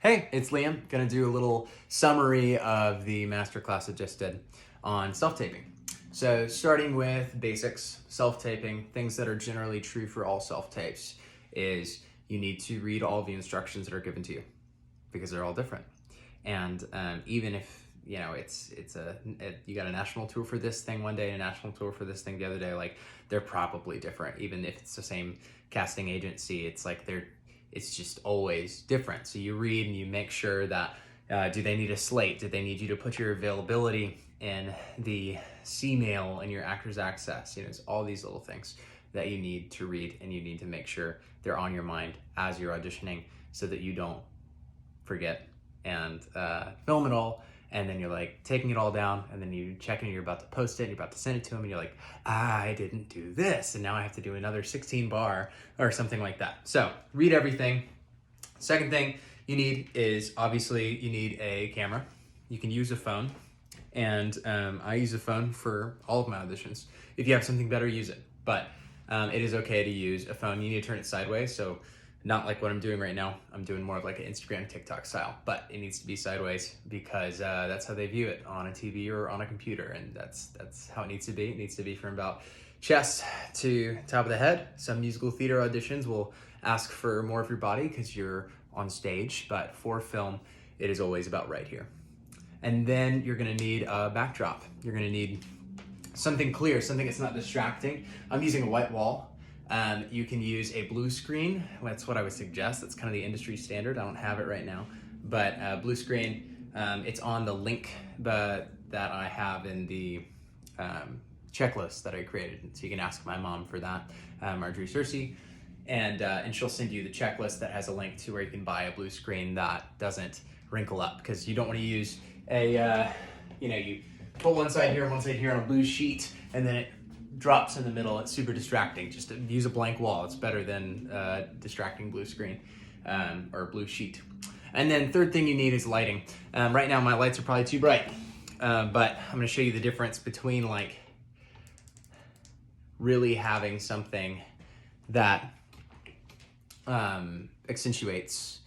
Hey, it's Liam. Gonna do a little summary of the masterclass I just did on self-taping. So starting with basics, self-taping, things that are generally true for all self-tapes is you need to read all the instructions that are given to you because they're all different. And even if you got a national tour for this thing one day and a national tour for this thing the other day, like they're probably different. Even if it's the same casting agency, it's just always different. So you read and you make sure that do they need a slate? Do they need you to put your availability in the C-mail and your actor's access? It's all these little things that you need to read, and you need to make sure they're on your mind as you're auditioning so that you don't forget and film it all. And then you're like taking it all down, and then you check and you're about to post it, and you're about to send it to them, and you're like, I didn't do this, and now I have to do another 16 bar or something like that. So read everything. Second thing you need is obviously you need a camera. You can use a phone, and I use a phone for all of my auditions. If you have something better, use it. But it is okay to use a phone. You need to turn it sideways, so not like what I'm doing right now. I'm doing more of like an Instagram, TikTok style, but it needs to be sideways because that's how they view it on a TV or on a computer, and that's how it needs to be. It needs to be from about chest to top of the head. Some musical theater auditions will ask for more of your body because you're on stage, but for film, it is always about right here. And then you're gonna need a backdrop. You're gonna need something clear, something that's not distracting. I'm using a white wall. You can use a blue screen. That's what I would suggest. That's kind of the industry standard. I don't have it right now, but blue screen, it's on the link that I have in the checklist that I created. So you can ask my mom for that, Liam Searcy, and she'll send you the checklist that has a link to where you can buy a blue screen that doesn't wrinkle up, because you don't want to use you put one side here and one side here on a blue sheet, and then it drops in the middle. It's super distracting. Just to use a blank wall. It's better than distracting blue screen or blue sheet. And then third thing you need is lighting. Right now my lights are probably too bright, but I'm going to show you the difference between like really having something that accentuates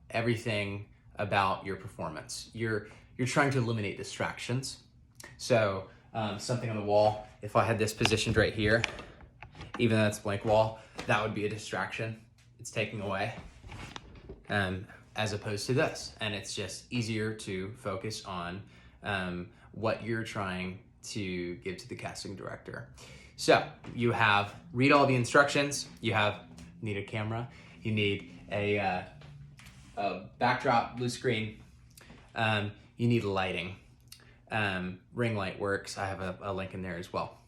everything about your performance. You're trying to eliminate distractions. So something on the wall, if I had this positioned right here, even though it's a blank wall, that would be a distraction. It's taking away, as opposed to this. And it's just easier to focus on what you're trying to give to the casting director. So you read all the instructions. You need a camera. You need a backdrop, blue screen. You need lighting. Ring light works. I have a link in there as well.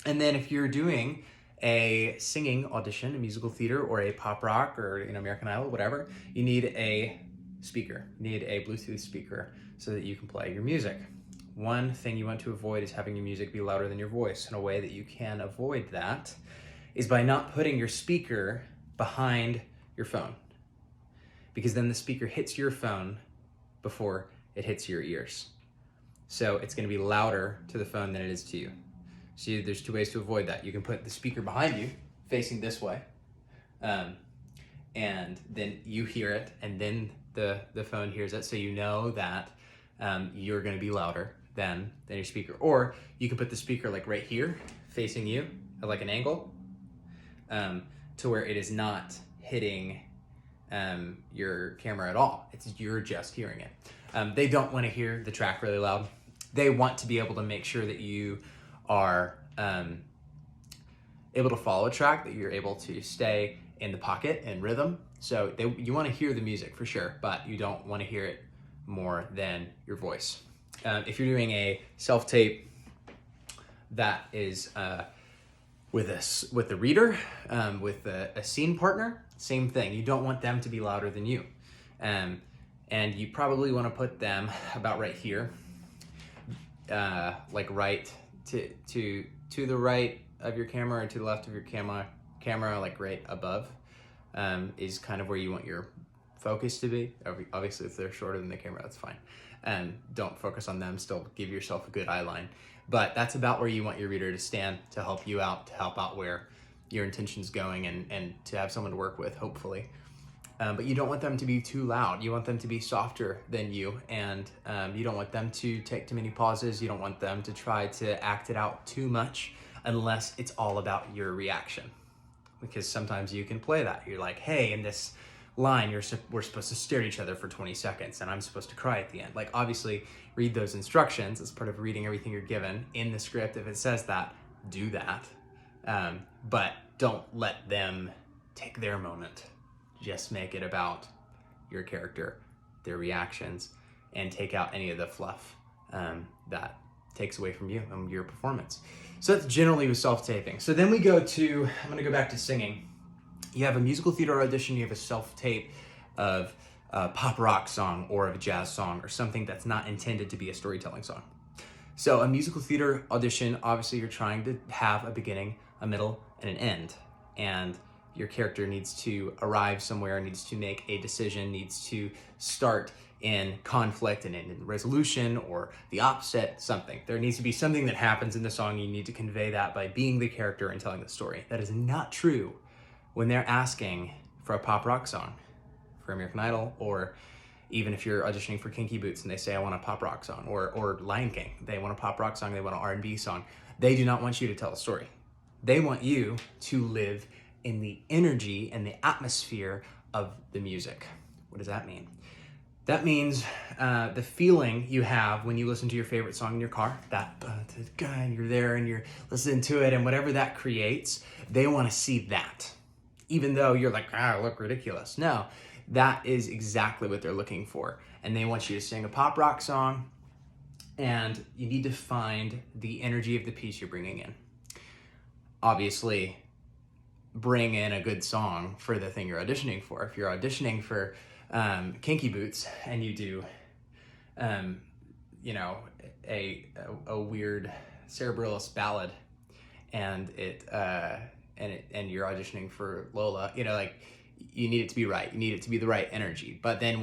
And then if you're doing a singing audition, a musical theater, or a pop rock, or American Idol, whatever, you need a speaker. You need a Bluetooth speaker so that you can play your music. One thing you want to avoid is having your music be louder than your voice. And a way that you can avoid that is by not putting your speaker behind your phone, because then the speaker hits your phone before it hits your ears. So it's going to be louder to the phone than it is to you. So there's two ways to avoid that. You can put the speaker behind you, facing this way, and then you hear it, and then the phone hears it, so you know that you're going to be louder than your speaker. Or you can put the speaker like right here, facing you, at like an angle, to where it is not hitting your camera at all. You're just hearing it. They don't want to hear the track really loud. They want to be able to make sure that you are able to follow a track, that you're able to stay in the pocket and rhythm. So you want to hear the music for sure, but you don't want to hear it more than your voice. If you're doing a self-tape that is with a reader, with a scene partner, same thing. You don't want them to be louder than you. And you probably want to put them about right here, like right to the right of your camera, or to the left of your camera, like right above, is kind of where you want your focus to be. Obviously, if they're shorter than the camera, that's fine. Don't focus on them. Still give yourself a good eye line. But that's about where you want your reader to stand, to help you out, to help out where your intention's going, and to have someone to work with, hopefully. but you don't want them to be too loud. You want them to be softer than you, and you don't want them to take too many pauses. You don't want them to try to act it out too much unless it's all about your reaction. Because sometimes you can play that. You're like, hey, in this line, we're supposed to stare at each other for 20 seconds and I'm supposed to cry at the end. Like, obviously, read those instructions as part of reading everything you're given in the script. If it says that, do that. But don't let them take their moment. Just make it about your character, their reactions, and take out any of the fluff that takes away from you and your performance. So that's generally with self-taping. So then we go to, I'm gonna go back to singing. You have a musical theater audition, you have a self-tape of a pop rock song or of a jazz song or something that's not intended to be a storytelling song. So a musical theater audition, obviously you're trying to have a beginning, a middle, and an end. And your character needs to arrive somewhere, needs to make a decision, needs to start in conflict and in resolution, or the opposite, something. There needs to be something that happens in the song. You need to convey that by being the character and telling the story. That is not true when they're asking for a pop rock song for American Idol, or even if you're auditioning for Kinky Boots and they say, I want a pop rock song, or Lion King, they want a pop rock song, they want an R&B song. They do not want you to tell a story. They want you to live in the energy and the atmosphere of the music. What does that mean? That means the feeling you have when you listen to your favorite song in your car, and you're there and you're listening to it, and whatever that creates, they want to see that. Even though you're like, I look ridiculous. No, that is exactly what they're looking for. And they want you to sing a pop rock song, and you need to find the energy of the piece you're bringing in. Obviously, bring in a good song for the thing you're auditioning for. If you're auditioning for Kinky Boots and you do, a weird cerebralist ballad, and and you're auditioning for Lola, you need it to be right. You need it to be the right energy. But then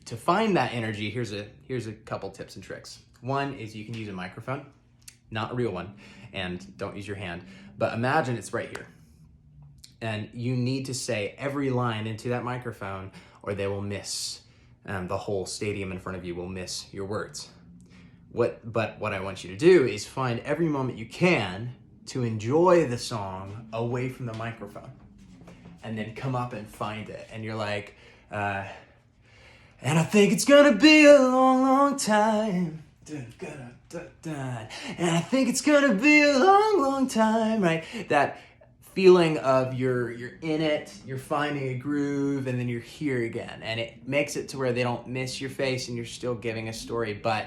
to find that energy, here's a couple tips and tricks. One is you can use a microphone, not a real one, and don't use your hand, but imagine it's right here. And you need to say every line into that microphone, or they will miss, the whole stadium in front of you will miss your words. But what I want you to do is find every moment you can to enjoy the song away from the microphone, and then come up and find it. And you're like, and I think it's gonna be a long, long time. And I think it's gonna be a long, long time, right? That feeling of you're in it, you're finding a groove, and then you're here again. And it makes it to where they don't miss your face and you're still giving a story, but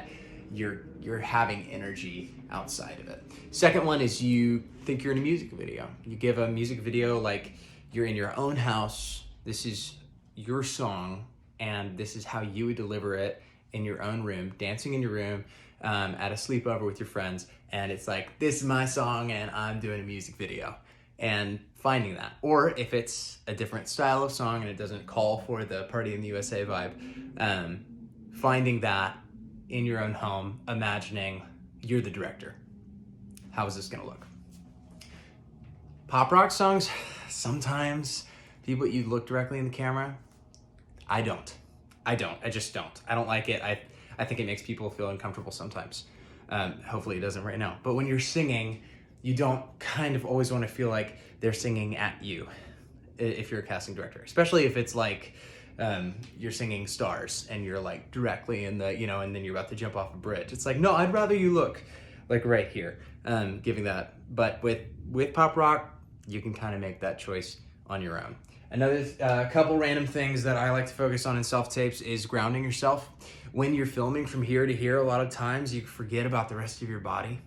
you're having energy outside of it. Second one is you think you're in a music video. You give a music video like you're in your own house. This is your song, and this is how you would deliver it in your own room, dancing in your room, at a sleepover with your friends. And it's like, this is my song and I'm doing a music video. And finding that. Or if it's a different style of song and it doesn't call for the Party in the USA vibe, finding that in your own home, imagining you're the director. How is this gonna look? Pop rock songs, sometimes people, you look directly in the camera. I just don't. I don't like it. I think it makes people feel uncomfortable sometimes. Hopefully it doesn't right now. But when you're singing, you don't kind of always want to feel like they're singing at you if you're a casting director, especially if it's like you're singing Stars and you're like directly in the, and then you're about to jump off a bridge. It's like, no, I'd rather you look like right here, giving that. But with pop rock, you can kind of make that choice on your own. Another couple random things that I like to focus on in self-tapes is grounding yourself. When you're filming from here to here, a lot of times you forget about the rest of your body.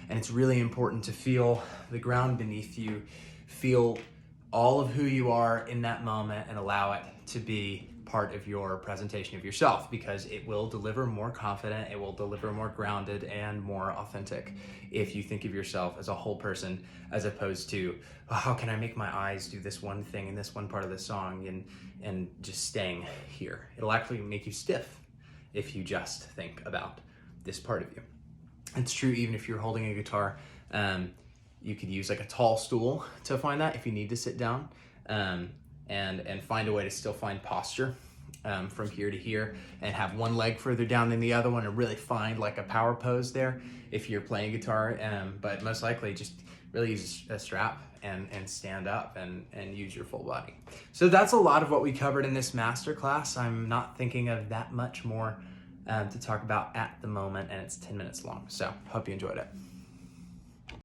And it's really important to feel the ground beneath you, feel all of who you are in that moment, and allow it to be part of your presentation of yourself, because it will deliver more confident, it will deliver more grounded and more authentic if you think of yourself as a whole person, as opposed to, oh, how can I make my eyes do this one thing in this one part of the song and just staying here. It'll actually make you stiff if you just think about this part of you. It's true even if you're holding a guitar. You could use like a tall stool to find that if you need to sit down. and find a way to still find posture from here to here, and have one leg further down than the other one, and really find like a power pose there if you're playing guitar. But most likely just really use a strap and stand up and use your full body. So that's a lot of what we covered in this masterclass. I'm not thinking of that much more to talk about at the moment, and it's 10 minutes long. So hope you enjoyed it.